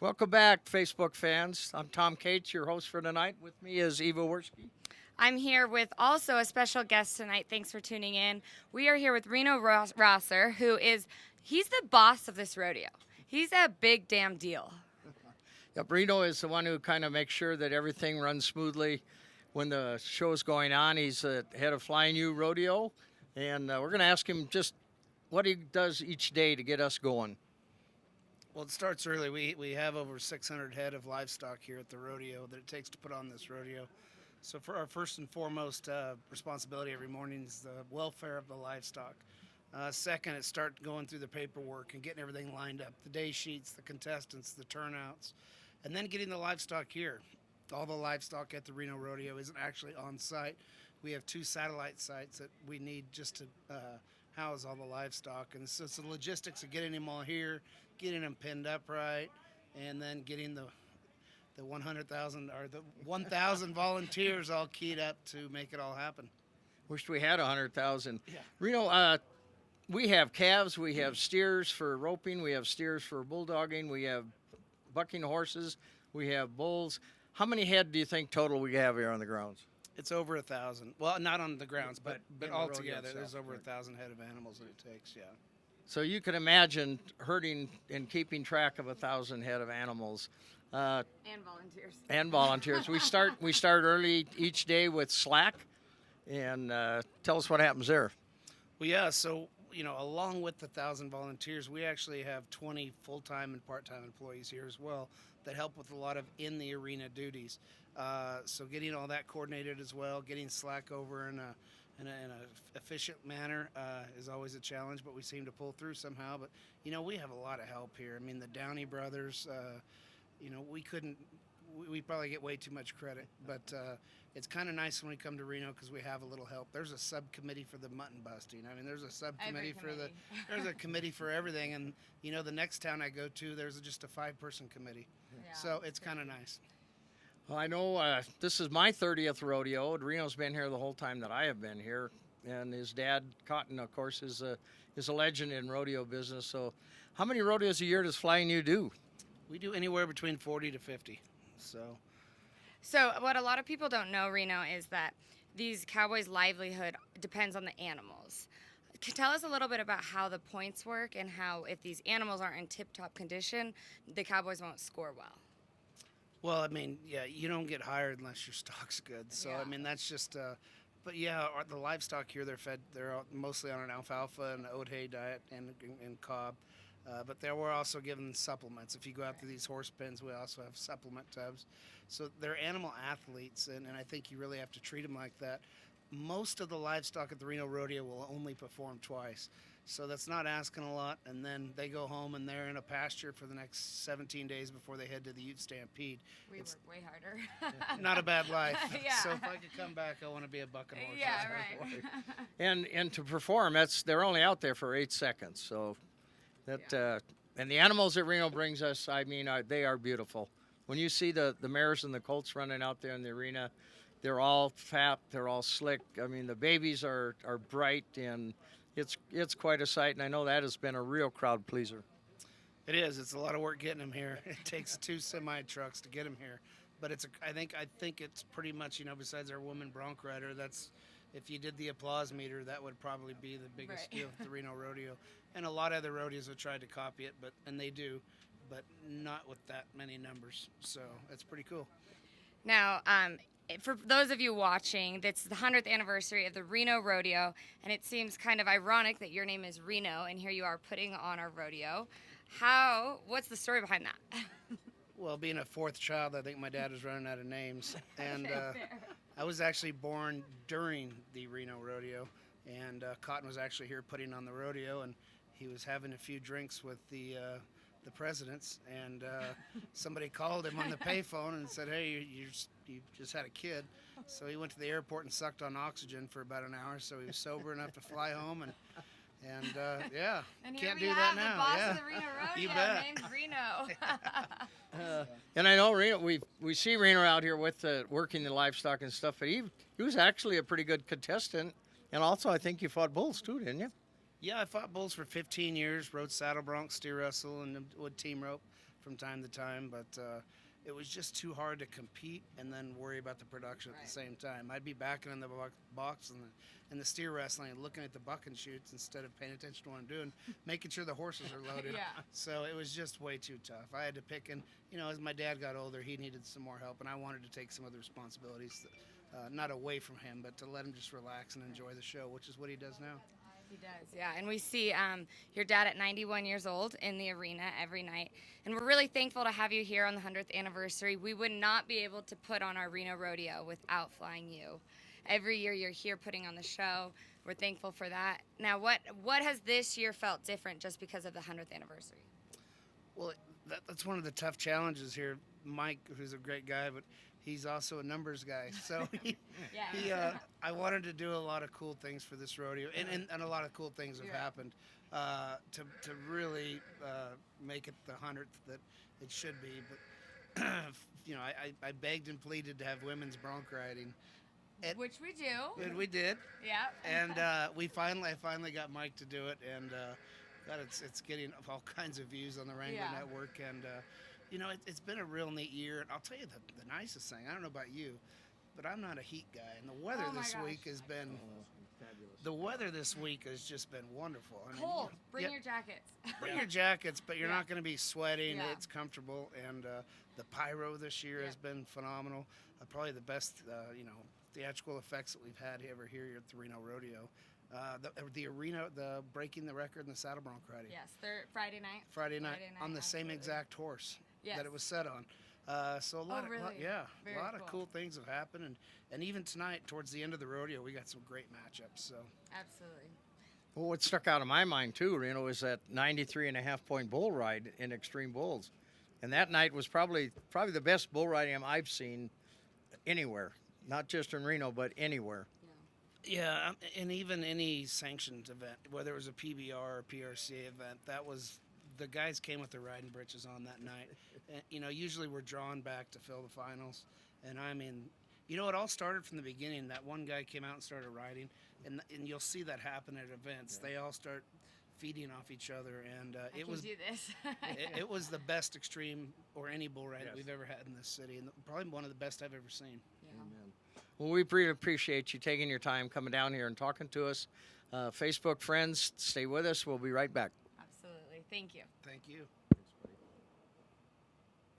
Welcome back, Facebook fans. I'm Tom Cates, your host for tonight. With me is Eva Worski. I'm here with also a special guest tonight. Thanks for tuning in. We are here with Reno Rosser, he's the boss of this rodeo. He's a big damn deal. Yep, Reno is the one who kind of makes sure that everything runs smoothly when the show's going on. He's the head of Flying U Rodeo, and we're going to ask him just what he does each day to get us going. Well, it starts early. We have over 600 head of livestock here at the rodeo that it takes to put on this rodeo. So, for our first and foremost responsibility every morning is the welfare of the livestock. Second, it start going through the paperwork and getting everything lined up, the day sheets, the contestants, the turnouts, and then getting the livestock here. All the livestock at the Reno Rodeo isn't actually on site. We have two satellite sites that we need just to house all the livestock, and so it's the logistics of getting them all here, getting them pinned up right, and then getting the 100,000 or the 1,000 volunteers all keyed up to make it all happen. Wished we had 100,000. Yeah. Reno, we have calves, we have steers for roping, we have steers for bulldogging, we have bucking horses, we have bulls. How many head do you think total we have here on the grounds? It's over 1,000. Well, not on the grounds, but in the all rodeo together, itself, there's over right. 1,000 head of animals that it takes. Yeah. So you can imagine herding and keeping track of 1,000 head of animals. And volunteers. And volunteers. We start early each day with slack, and tell us what happens there. Well, yeah. So along with the 1,000 volunteers, we actually have 20 full-time and part-time employees here as well that help with a lot of in the arena duties. So getting all that coordinated as well, getting slack over in a efficient manner is always a challenge, but we seem to pull through somehow. But we have a lot of help here. I mean, the Downey brothers. We probably get way too much credit, but it's kind of nice when we come to Reno because we have a little help. There's a subcommittee for the mutton busting. I mean, there's a subcommittee there's a committee for everything. And, the next town I go to, there's just a 5-person committee. Yeah. So it's kind of nice. Well, I know this is my 30th rodeo. Reno's been here the whole time that I have been here, and his dad, Cotton, of course, is a legend in rodeo business. So how many rodeos a year does Flying U do? We do anywhere between 40 to 50. So what a lot of people don't know, Reno, is that these cowboys' livelihood depends on the animals. Tell us a little bit about how the points work and how if these animals aren't in tip-top condition, the cowboys won't score well. Well, I mean, yeah, you don't get hired unless your stock's good. So, Yeah. I mean, that's just, but yeah, the livestock here, they're mostly on an alfalfa and oat hay diet and cob. But we're also given supplements. If you go out to these horse pens, we also have supplement tubs. So they're animal athletes, and I think you really have to treat them like that. Most of the livestock at the Reno Rodeo will only perform twice. So that's not asking a lot, and then they go home and they're in a pasture for the next 17 days before they head to the Ute Stampede. It's work way harder. Not a bad life. Yeah. So if I could come back, I want to be a bucking horse. Yeah, That's right. And to perform, they're only out there for 8 seconds. So and the animals that Reno brings us, I mean, they are beautiful. When you see the mares and the colts running out there in the arena, they're all fat, they're all slick. I mean, the babies are bright, and it's quite a sight. And I know that has been a real crowd pleaser. It is. It's a lot of work getting them here. It takes 2 semi trucks to get them here, but I think it's pretty much besides our woman bronc rider, that's if you did the applause meter, that would probably be the biggest Right. deal at the Reno Rodeo. And a lot of other rodeos have tried to copy it, and they do, but not with that many numbers. So it's pretty cool. Now, for those of you watching, it's the 100th anniversary of the Reno Rodeo, and it seems kind of ironic that your name is Reno, and here you are putting on our rodeo. What's the story behind that? Well, being a 4th child, I think my dad was running out of names. And I was actually born during the Reno Rodeo, and Cotton was actually here putting on the rodeo, and he was having a few drinks with the presidents, and somebody called him on the payphone and said, "Hey, you just had a kid." So he went to the airport and sucked on oxygen for about an hour, so he was sober enough to fly home, and yeah, And here can't we do have that now. the boss Yeah. of the Reno Rodeo, You bet. named Reno. And I know Reno, we see Reno out here with working the livestock and stuff, but he was actually a pretty good contestant. And also, I think you fought bulls too, didn't you? Yeah, I fought bulls for 15 years, rode saddle broncs, steer wrestle, and would team rope. from time to time, but it was just too hard to compete and then worry about the production at the same time. I'd be backing in the box and the steer wrestling and looking at the buck and shoots instead of paying attention to what I'm doing, making sure the horses are loaded. So it was just way too tough. I had to pick, and as my dad got older, he needed some more help, and I wanted to take some of the responsibilities, not away from him, but to let him just relax and enjoy the show, which is what he does now. He does, yeah. And we see your dad at 91 years old in the arena every night. And we're really thankful to have you here on the 100th anniversary. We would not be able to put on our Reno Rodeo without Flying U. Every year you're here putting on the show. We're thankful for that. Now, what has this year felt different just because of the 100th anniversary? Well, that's one of the tough challenges here. Mike, who's a great guy, but he's also a numbers guy. So I wanted to do a lot of cool things for this rodeo, and a lot of cool things have happened to really make it the 100th that it should be. But I begged and pleaded to have women's bronc riding. Which we do. And we did. Yeah. And I finally got Mike to do it, and God, it's getting all kinds of views on the Wrangler Network, and it's been a real neat year. And I'll tell you the nicest thing. I don't know about you, but I'm not a heat guy, and the weather this week has been. The weather this week has just been wonderful. Cold. Bring your jackets. Bring your jackets, but you're not going to be sweating. Yeah. It's comfortable, and the pyro this year has been phenomenal. Probably the best, theatrical effects that we've had ever here at the Reno Rodeo. The arena, the breaking the record in the saddle bronc riding. Yes, Friday night. Friday night on the same exact horse that it was set on. So a lot of cool things have happened, and even tonight towards the end of the rodeo, we got some great matchups. So absolutely. Well, what stuck out of my mind too, Reno, is that 93.5-point bull ride in Extreme Bulls, and that night was probably the best bull riding I've seen anywhere, not just in Reno, but anywhere. Yeah, and even any sanctioned event, whether it was a PBR or PRCA event, the guys came with their riding breeches on that night. And, usually we're drawn back to fill the finals. And it all started from the beginning. That one guy came out and started riding, and you'll see that happen at events. Yeah. They all start feeding off each other, and it was the best extreme or any bull ride we've ever had in this city, and probably one of the best I've ever seen. Yeah. Amen. Well, we really appreciate you taking your time, coming down here and talking to us. Facebook friends, stay with us. We'll be right back. Absolutely. Thank you. Thank you.